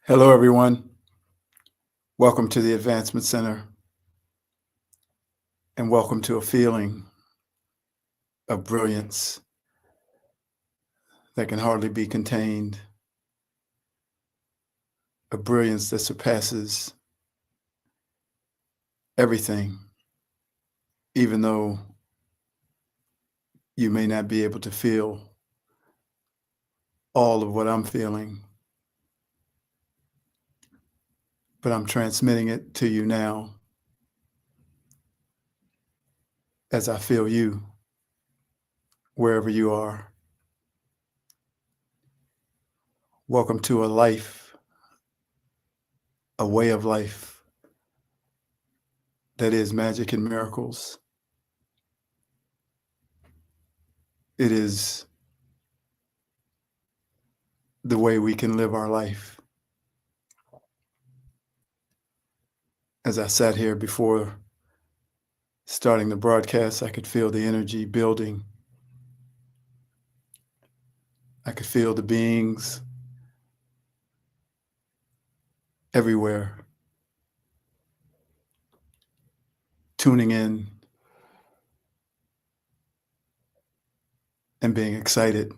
Hello, everyone. Welcome to the Advancement Center, and welcome to a feeling of brilliance that can hardly be contained, a brilliance that surpasses everything, even though you may not be able to feel all of what I'm feeling, but I'm transmitting it to you now as I feel you, wherever you are. Welcome to a life, a way of life that is magic and miracles. It is the way we can live our life. As I sat here before starting the broadcast, I could feel the energy building. I could feel the beings everywhere tuning in and being excited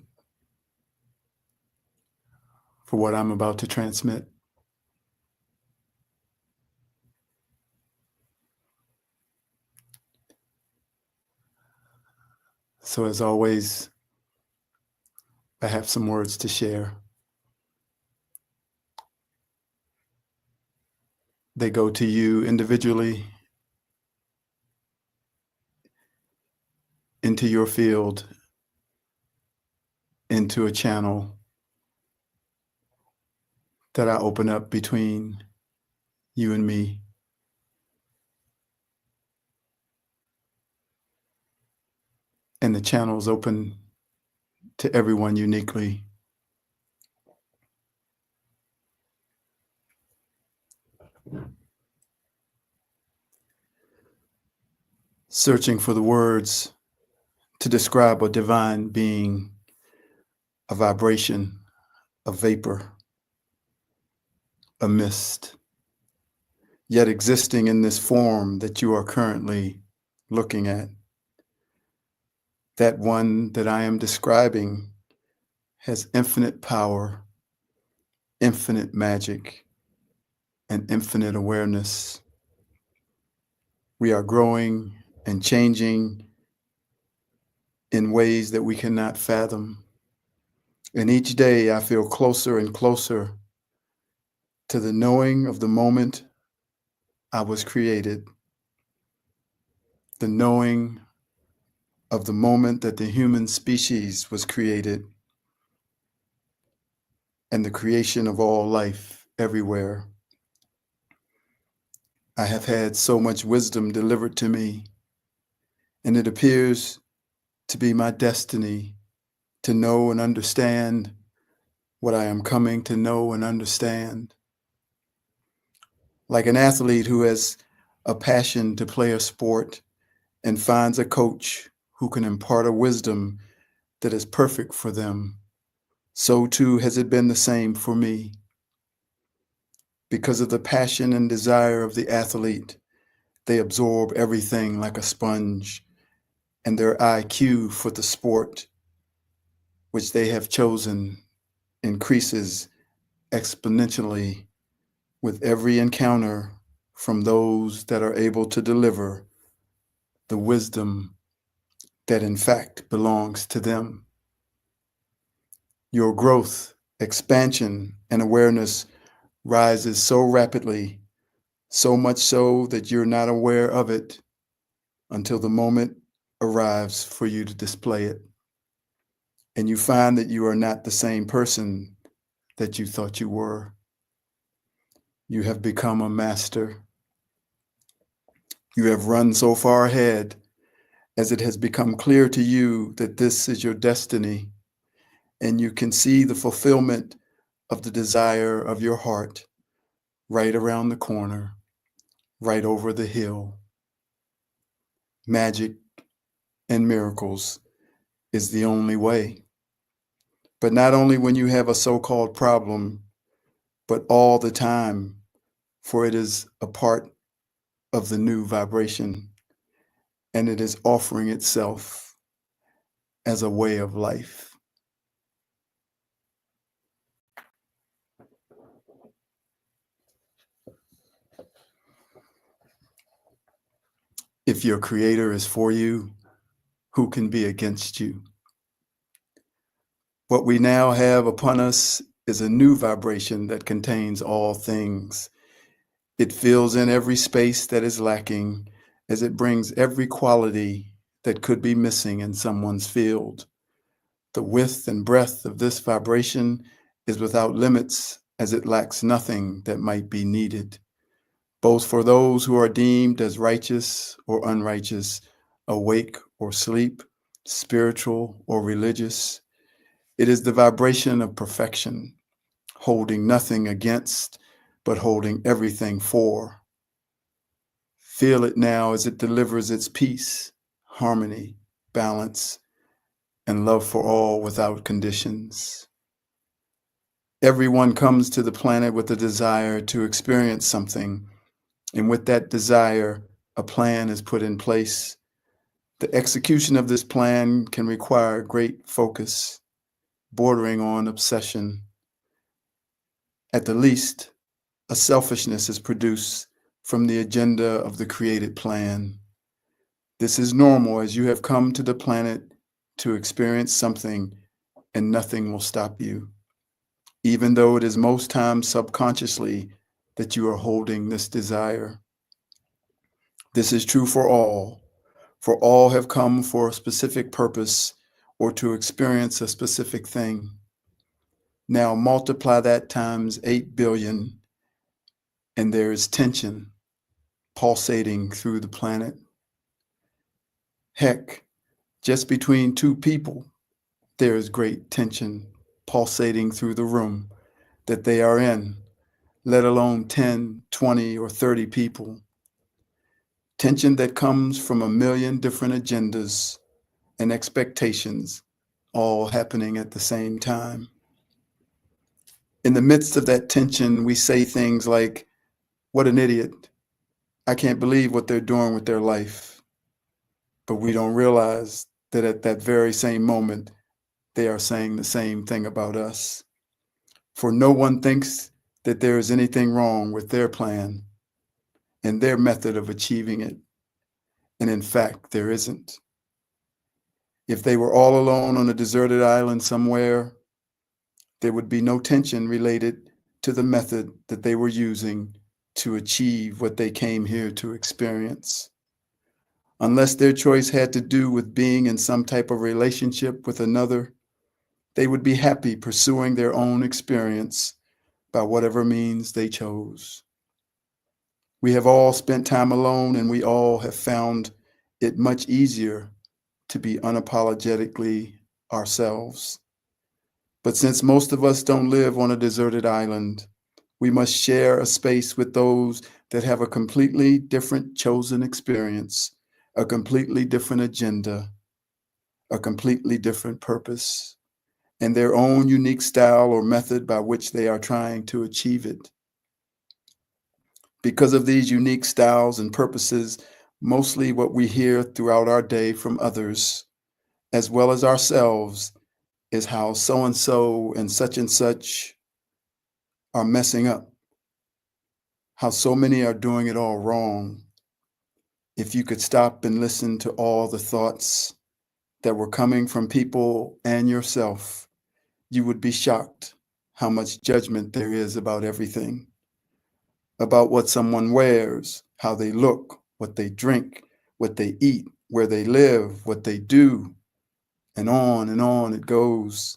for what I'm about to transmit. So as always, I have some words to share. They go to you individually, into your field, into a channel that I open up between you and me. And the channel's open to everyone uniquely. Searching for the words to describe a divine being, a vibration, a vapor, a mist, yet existing in this form that you are currently looking at. That one that I am describing has infinite power, infinite magic, and infinite awareness. We are growing and changing in ways that we cannot fathom. And each day I feel closer and closer to the knowing of the moment I was created, the knowing of the moment that the human species was created, and the creation of all life everywhere. I have had so much wisdom delivered to me, and it appears to be my destiny to know and understand what I am coming to know and understand. Like an athlete who has a passion to play a sport and finds a coach who can impart a wisdom that is perfect for them, so too has it been the same for me. Because of the passion and desire of the athlete, they absorb everything like a sponge, and their IQ for the sport, which they have chosen, increases exponentially with every encounter from those that are able to deliver the wisdom that in fact belongs to them. Your growth, expansion, and awareness rises so rapidly, so much so that you're not aware of it until the moment arrives for you to display it. And you find that you are not the same person that you thought you were. You have become a master. You have run so far ahead as it has become clear to you that this is your destiny, and you can see the fulfillment of the desire of your heart right around the corner, right over the hill. Magic and miracles is the only way. But not only when you have a so-called problem, but all the time, for it is a part of the new vibration, and it is offering itself as a way of life. If your creator is for you, who can be against you? What we now have upon us is a new vibration that contains all things. It fills in every space that is lacking, as it brings every quality that could be missing in someone's field. The width and breadth of this vibration is without limits, as it lacks nothing that might be needed, both for those who are deemed as righteous or unrighteous, awake or sleep, spiritual or religious. It is the vibration of perfection, holding nothing against, but holding everything for. Feel it now as it delivers its peace, harmony, balance, and love for all without conditions. Everyone comes to the planet with a desire to experience something, and with that desire, a plan is put in place. The execution of this plan can require great focus, bordering on obsession. At the least, a selfishness is produced from the agenda of the created plan. This is normal, as you have come to the planet to experience something, and nothing will stop you, even though it is most times subconsciously that you are holding this desire. This is true for all have come for a specific purpose or to experience a specific thing. Now multiply that times 8 billion, and there is tension pulsating through the planet. Heck, just between two people, there is great tension pulsating through the room that they are in, let alone 10, 20, or 30 people. Tension that comes from a million different agendas and expectations, all happening at the same time. In the midst of that tension, we say things like, "What an idiot. I can't believe what they're doing with their life." But we don't realize that at that very same moment, they are saying the same thing about us. For no one thinks that there is anything wrong with their plan and their method of achieving it. And in fact, there isn't. If they were all alone on a deserted island somewhere, there would be no tension related to the method that they were using to achieve what they came here to experience. Unless their choice had to do with being in some type of relationship with another, they would be happy pursuing their own experience by whatever means they chose. We have all spent time alone, and we all have found it much easier to be unapologetically ourselves. But since most of us don't live on a deserted island, we must share a space with those that have a completely different chosen experience, a completely different agenda, a completely different purpose, and their own unique style or method by which they are trying to achieve it. Because of these unique styles and purposes, mostly what we hear throughout our day from others, as well as ourselves, is how so and such are messing up, how so many are doing it all wrong. If you could stop and listen to all the thoughts that were coming from people and yourself, you would be shocked how much judgment there is about everything, about what someone wears, how they look, what they drink, what they eat, where they live, what they do, and on it goes.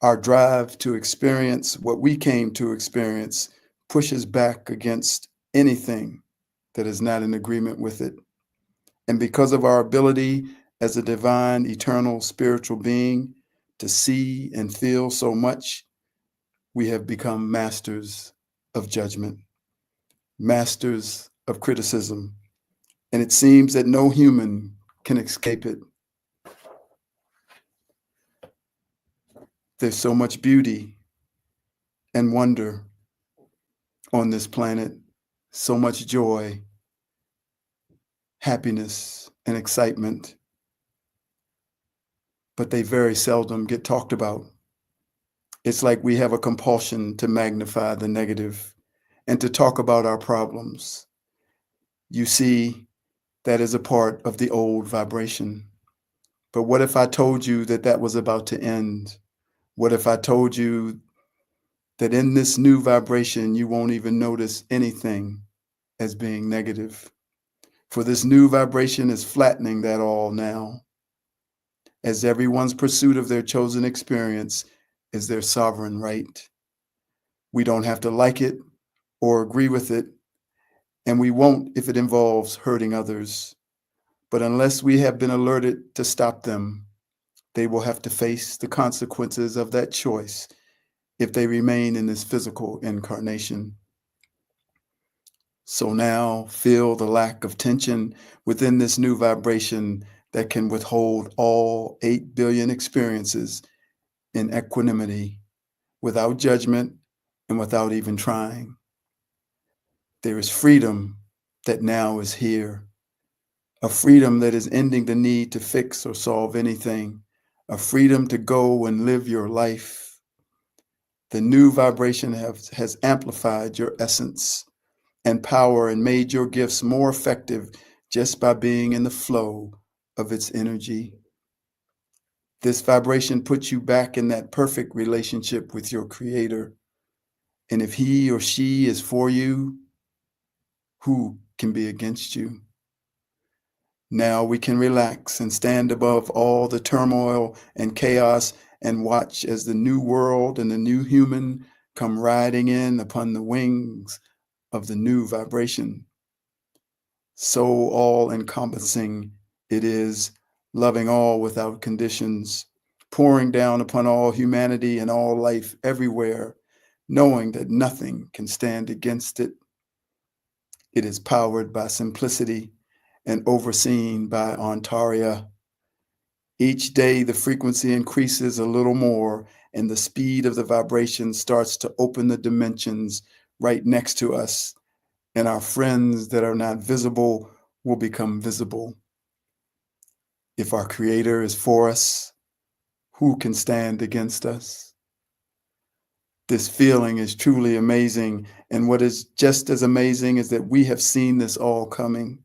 Our drive to experience what we came to experience pushes back against anything that is not in agreement with it. And because of our ability as a divine, eternal, spiritual being to see and feel so much, we have become masters of judgment, masters of criticism, and it seems that no human can escape it. There's so much beauty and wonder on this planet, so much joy, happiness, and excitement, but they very seldom get talked about. It's like we have a compulsion to magnify the negative and to talk about our problems. You see, that is a part of the old vibration. But what if I told you that that was about to end? What if I told you that in this new vibration, you won't even notice anything as being negative? For this new vibration is flattening that all now, as everyone's pursuit of their chosen experience is their sovereign right. We don't have to like it or agree with it, and we won't if it involves hurting others. But unless we have been alerted to stop them, they will have to face the consequences of that choice if they remain in this physical incarnation. So now feel the lack of tension within this new vibration that can withhold all 8 billion experiences in equanimity, without judgment and without even trying. There is freedom that now is here, a freedom that is ending the need to fix or solve anything, a freedom to go and live your life. The new vibration has amplified your essence and power and made your gifts more effective just by being in the flow of its energy. This vibration puts you back in that perfect relationship with your creator. And if he or she is for you, who can be against you? Now we can relax and stand above all the turmoil and chaos and watch as the new world and the new human come riding in upon the wings of the new vibration. So all-encompassing it is, loving all without conditions, pouring down upon all humanity and all life everywhere, knowing that nothing can stand against it. It is powered by simplicity and overseen by Antaria. Each day, the frequency increases a little more, and the speed of the vibration starts to open the dimensions right next to us, and our friends that are not visible will become visible. If our Creator is for us, who can stand against us? This feeling is truly amazing, and what is just as amazing is that we have seen this all coming.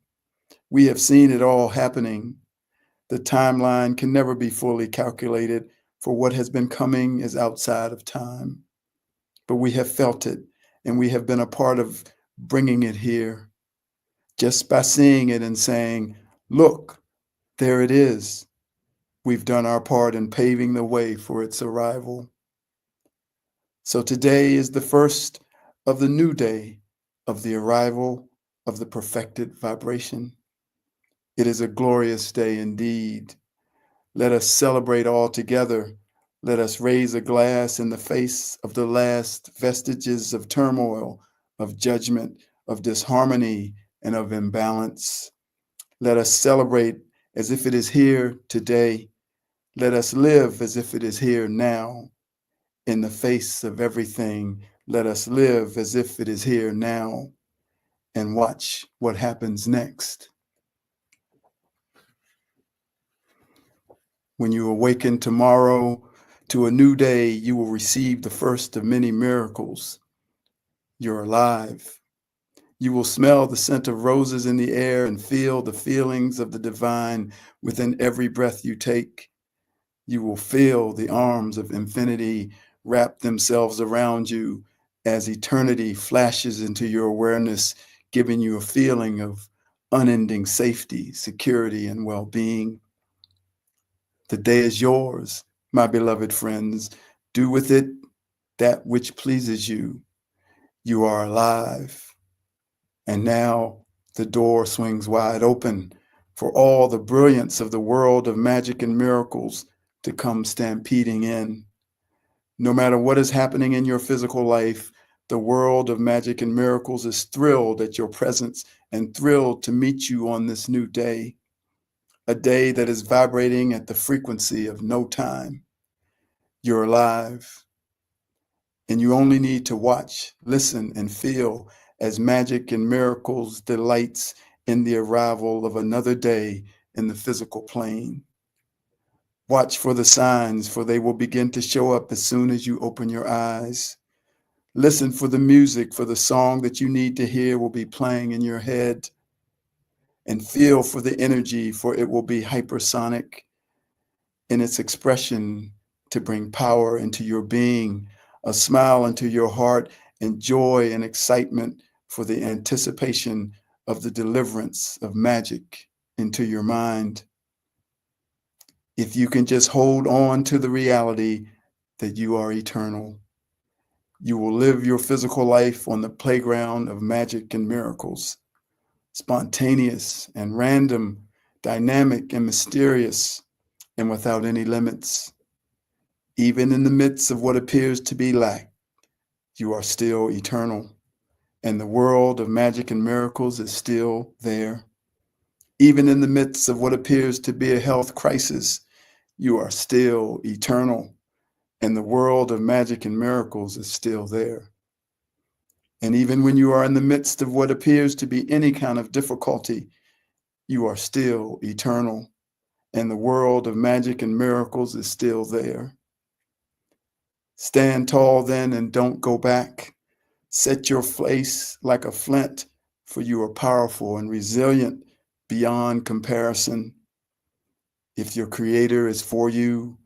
We have seen it all happening. The timeline can never be fully calculated, for what has been coming is outside of time. But we have felt it, and we have been a part of bringing it here. Just by seeing it and saying, look, there it is, we've done our part in paving the way for its arrival. So today is the first of the new day of the arrival of the perfected vibration. It is a glorious day indeed. Let us celebrate all together. Let us raise a glass in the face of the last vestiges of turmoil, of judgment, of disharmony, and of imbalance. Let us celebrate as if it is here today. Let us live as if it is here now. In the face of everything, let us live as if it is here now and watch what happens next. When you awaken tomorrow to a new day, you will receive the first of many miracles. You're alive. You will smell the scent of roses in the air and feel the feelings of the divine within every breath you take. You will feel the arms of infinity wrap themselves around you as eternity flashes into your awareness, giving you a feeling of unending safety, security, and well-being. The day is yours, my beloved friends. Do with it that which pleases you. You are alive. And now the door swings wide open for all the brilliance of the world of magic and miracles to come stampeding in. No matter what is happening in your physical life, the world of magic and miracles is thrilled at your presence and thrilled to meet you on this new day, a day that is vibrating at the frequency of no time. You're alive. And you only need to watch, listen, and feel as magic and miracles delights in the arrival of another day in the physical plane. Watch for the signs, for they will begin to show up as soon as you open your eyes. Listen for the music, for the song that you need to hear will be playing in your head. And feel for the energy, for it will be hypersonic in its expression to bring power into your being, a smile into your heart, and joy and excitement for the anticipation of the deliverance of magic into your mind. If you can just hold on to the reality that you are eternal, you will live your physical life on the playground of magic and miracles, spontaneous and random, dynamic and mysterious, and without any limits. Even in the midst of what appears to be lack, you are still eternal, and the world of magic and miracles is still there. Even in the midst of what appears to be a health crisis, you are still eternal, and the world of magic and miracles is still there. And even when you are in the midst of what appears to be any kind of difficulty, you are still eternal, and the world of magic and miracles is still there. Stand tall then and don't go back. Set your face like a flint, for you are powerful and resilient beyond comparison. If your Creator is for you,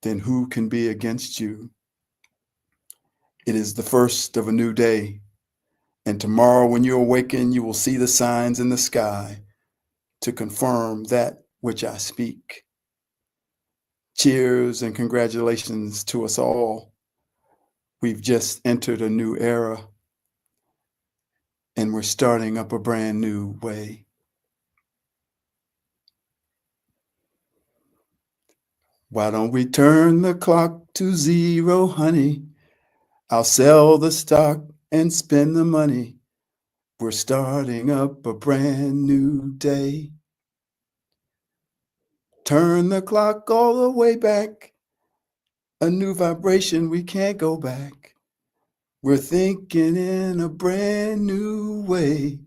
then who can be against you? It is the first of a new day, and tomorrow when you awaken, you will see the signs in the sky to confirm that which I speak. Cheers and congratulations to us all. We've just entered a new era, and we're starting up a brand new way. Why don't we turn the clock to zero, honey? I'll sell the stock and spend the money. We're starting up a brand new day. Turn the clock all the way back. A new vibration, we can't go back. We're thinking in a brand new way.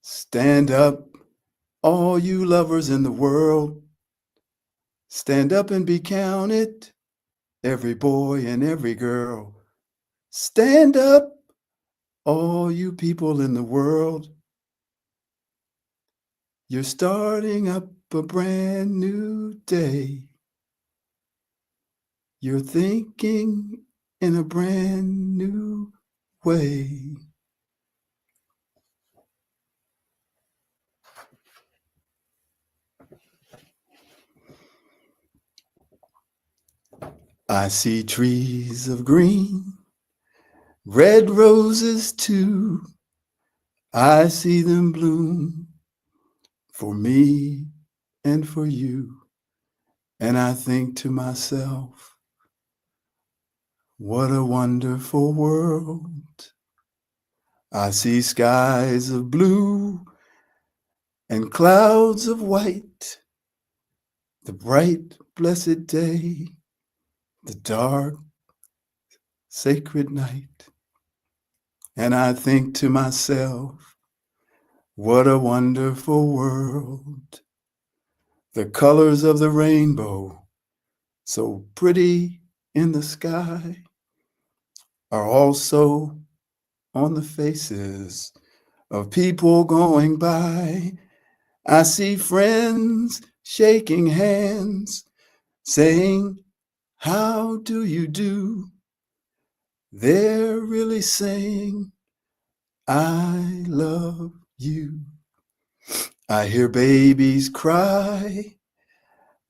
Stand up, all you lovers in the world. Stand up and be counted, every boy and every girl. Stand up, all you people in the world. You're starting up a brand new day. You're thinking in a brand new way. I see trees of green, red roses too. I see them bloom for me and for you. And I think to myself, what a wonderful world. I see skies of blue and clouds of white, the bright, blessed day, the dark, sacred night. And I think to myself, what a wonderful world. The colors of the rainbow, so pretty in the sky, are also on the faces of people going by. I see friends shaking hands, saying, how do you do? They're really saying, I love you. I hear babies cry.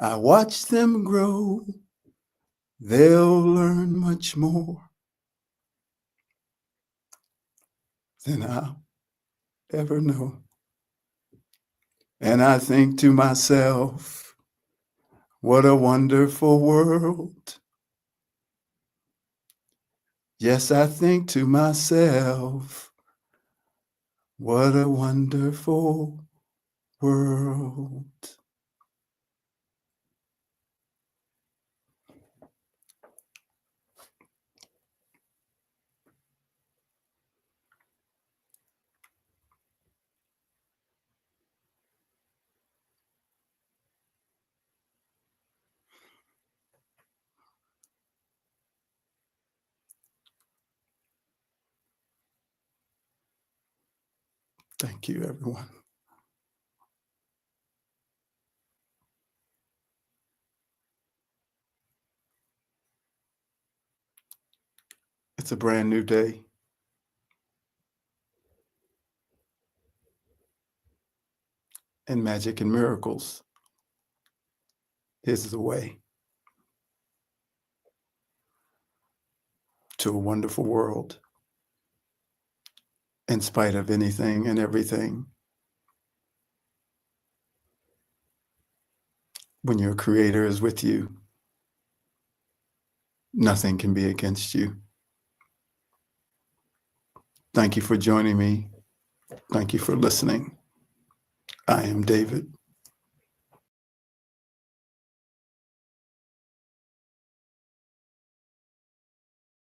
I watch them grow. They'll learn much more than I'll ever know. And I think to myself, what a wonderful world. Yes, I think to myself, what a wonderful world. Thank you, everyone. It's a brand new day. And magic and miracles is the way to a wonderful world in spite of anything and everything. When your creator is with you, nothing can be against you. Thank you for joining me. Thank you for listening. I am David.